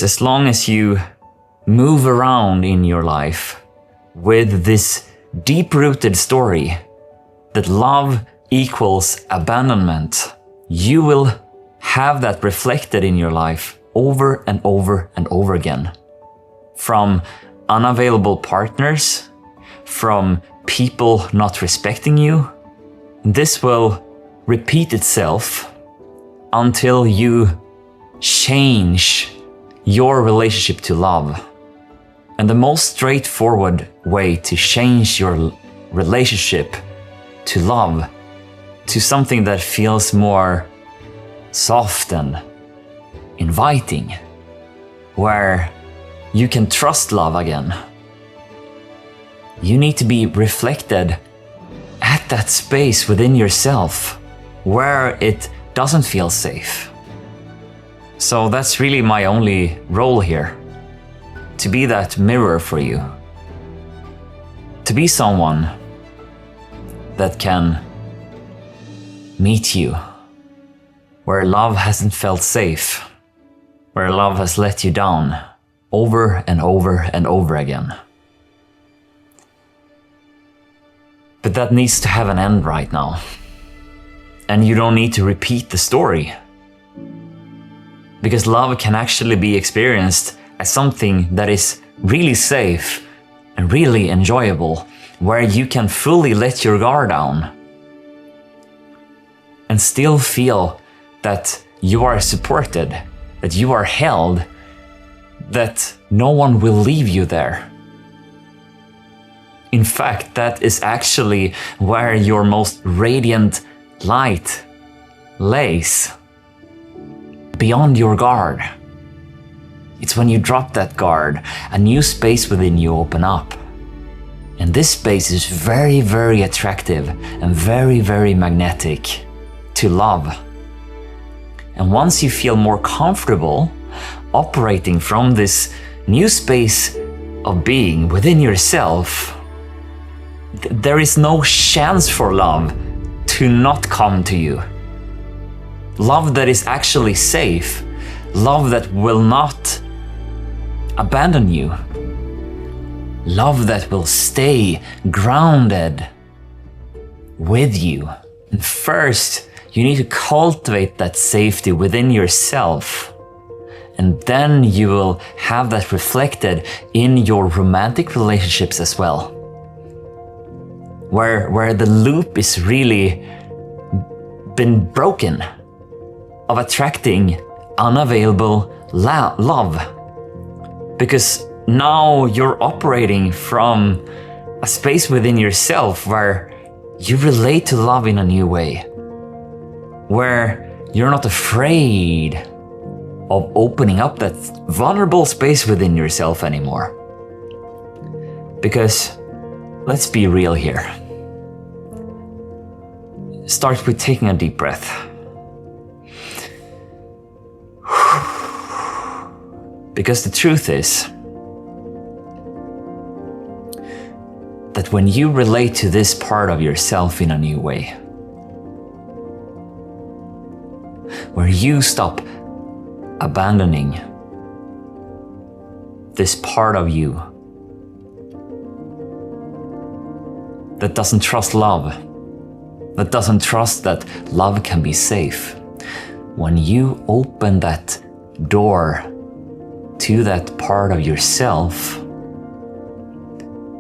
As long as you move around in your life with this deep-rooted story that love equals abandonment, you will have that reflected in your life over and over and over again. From unavailable partners, from people not respecting you. This will repeat itself until you change your relationship to love. And the most straightforward way to change your relationship to love to something that feels more soft and inviting, where you can trust love again. You need to be reflected at that space within yourself where it doesn't feel safe. So that's really my only role here. To be that mirror for you. To be someone that can meet you where love hasn't felt safe, where love has let you down over and over and over again. But that needs to have an end right now. And you don't need to repeat the story. Because love can actually be experienced as something that is really safe and really enjoyable, where you can fully let your guard down and still feel that you are supported, that you are held, that no one will leave you there. In fact, that is actually where your most radiant light lays, beyond your guard. It's when you drop that guard, a new space within you open up. And this space is very, very attractive and very, very magnetic to love. And once you feel more comfortable operating from this new space of being within yourself, there is no chance for love to not come to you. Love that is actually safe, love that will not abandon you, love that will stay grounded with you. And first, you need to cultivate that safety within yourself. And then you will have that reflected in your romantic relationships as well. Where the loop is really been broken of attracting unavailable love. Because now you're operating from a space within yourself where you relate to love in a new way. Where you're not afraid of opening up that vulnerable space within yourself anymore. Because let's be real here. Start with taking a deep breath. Because the truth is that when you relate to this part of yourself in a new way, where you stop abandoning this part of you that doesn't trust love, that doesn't trust that love can be safe. When you open that door to that part of yourself,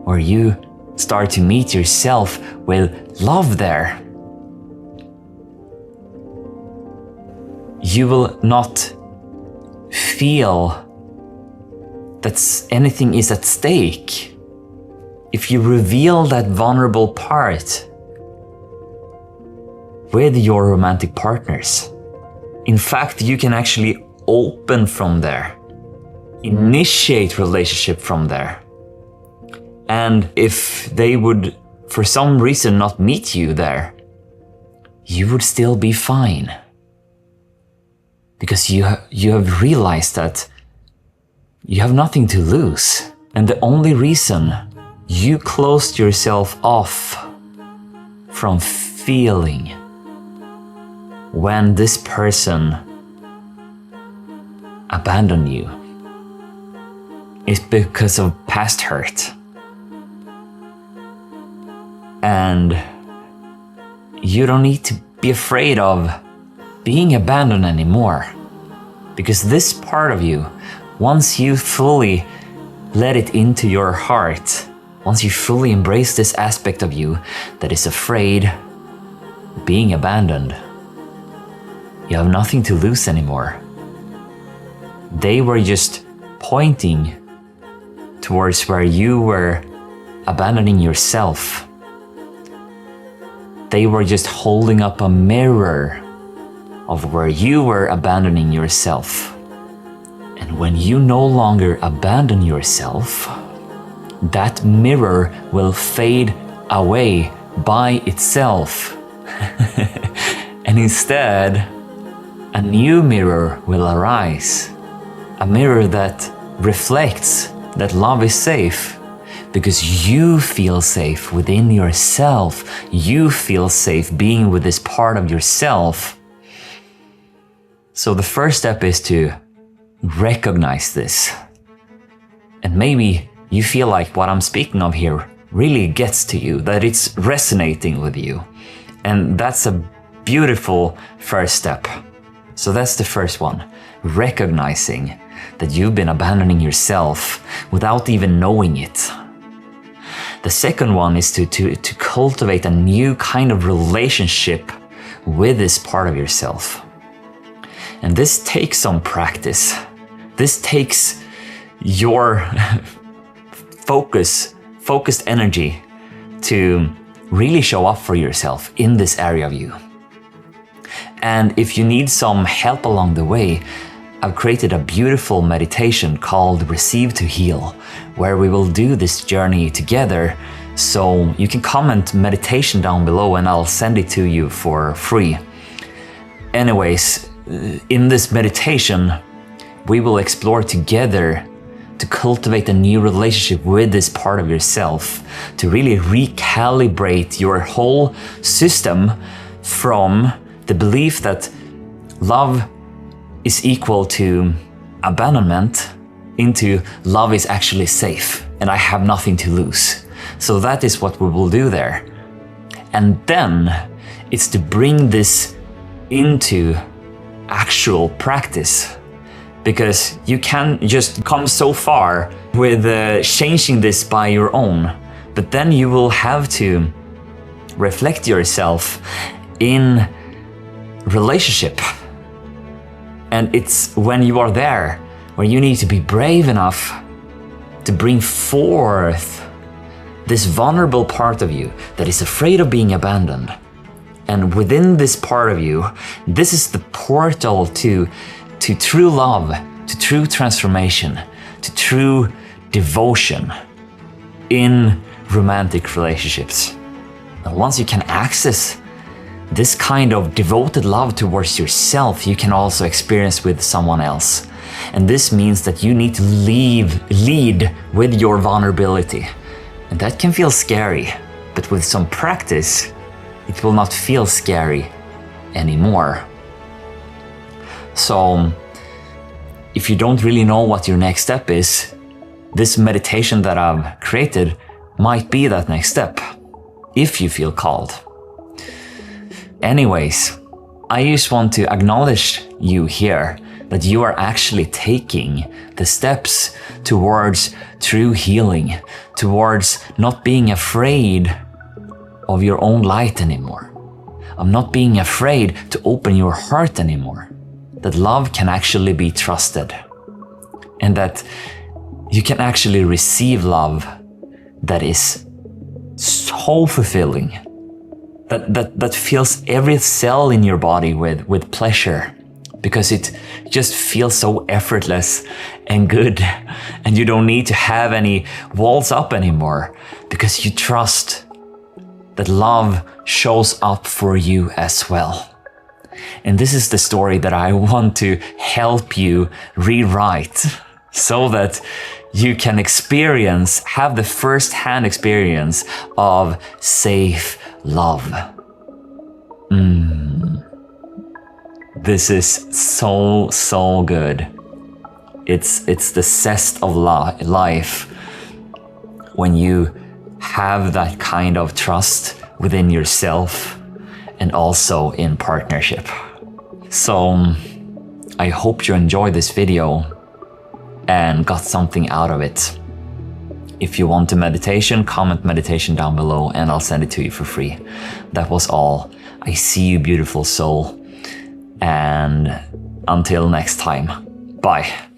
where you start to meet yourself with love there, you will not feel that anything is at stake. If you reveal that vulnerable part with your romantic partners, in fact, you can actually open from there, initiate relationship from there. And if they would, for some reason, not meet you there, you would still be fine. Because you have realized that you have nothing to lose. And the only reason you closed yourself off from feeling when this person abandoned you is because of past hurt. And you don't need to be afraid of being abandoned anymore. Because this part of you, once you fully let it into your heart, once you fully embrace this aspect of you that is afraid of being abandoned, you have nothing to lose anymore. They were just pointing towards where you were abandoning yourself. They were just holding up a mirror of where you were abandoning yourself. And when you no longer abandon yourself, that mirror will fade away by itself. And instead, a new mirror will arise. A mirror that reflects that love is safe. Because you feel safe within yourself. You feel safe being with this part of yourself. So the first step is to recognize this. And maybe you feel like what I'm speaking of here really gets to you, that it's resonating with you. And that's a beautiful first step. So that's the first one, recognizing that you've been abandoning yourself without even knowing it. The second one is to cultivate a new kind of relationship with this part of yourself. And this takes some practice. This takes your focused energy to really show up for yourself in this area of you. And if you need some help along the way, I've created a beautiful meditation called Receive to Heal, where we will do this journey together. So you can comment meditation down below and I'll send it to you for free. Anyways, in this meditation, we will explore together to cultivate a new relationship with this part of yourself, to really recalibrate your whole system from the belief that love is equal to abandonment into love is actually safe and I have nothing to lose. So that is what we will do there. And then it's to bring this into actual practice, because you can't just come so far with changing this by your own, but then you will have to reflect yourself in relationship. And it's when you are there where you need to be brave enough to bring forth this vulnerable part of you that is afraid of being abandoned. And within this part of you, this is the portal to true love, to true transformation, to true devotion in romantic relationships. And once you can access this kind of devoted love towards yourself, you can also experience with someone else. And this means that you need to lead with your vulnerability. And that can feel scary, but with some practice, it will not feel scary anymore. So, if you don't really know what your next step is, this meditation that I've created might be that next step, if you feel called. Anyways, I just want to acknowledge you here that you are actually taking the steps towards true healing, towards not being afraid of your own light anymore, of not being afraid to open your heart anymore, that love can actually be trusted, and that you can actually receive love that is so fulfilling, that fills every cell in your body with pleasure, because it just feels so effortless and good, and you don't need to have any walls up anymore, because you trust that love shows up for you as well. And this is the story that I want to help you rewrite, so that you can have the first-hand experience of safe love. This is so good. It's the zest of life when you have that kind of trust within yourself and also in partnership. So I hope you enjoyed this video and got something out of it. If you want a meditation, comment meditation down below and I'll send it to you for free. That was all. I see you, beautiful soul. And until next time, bye.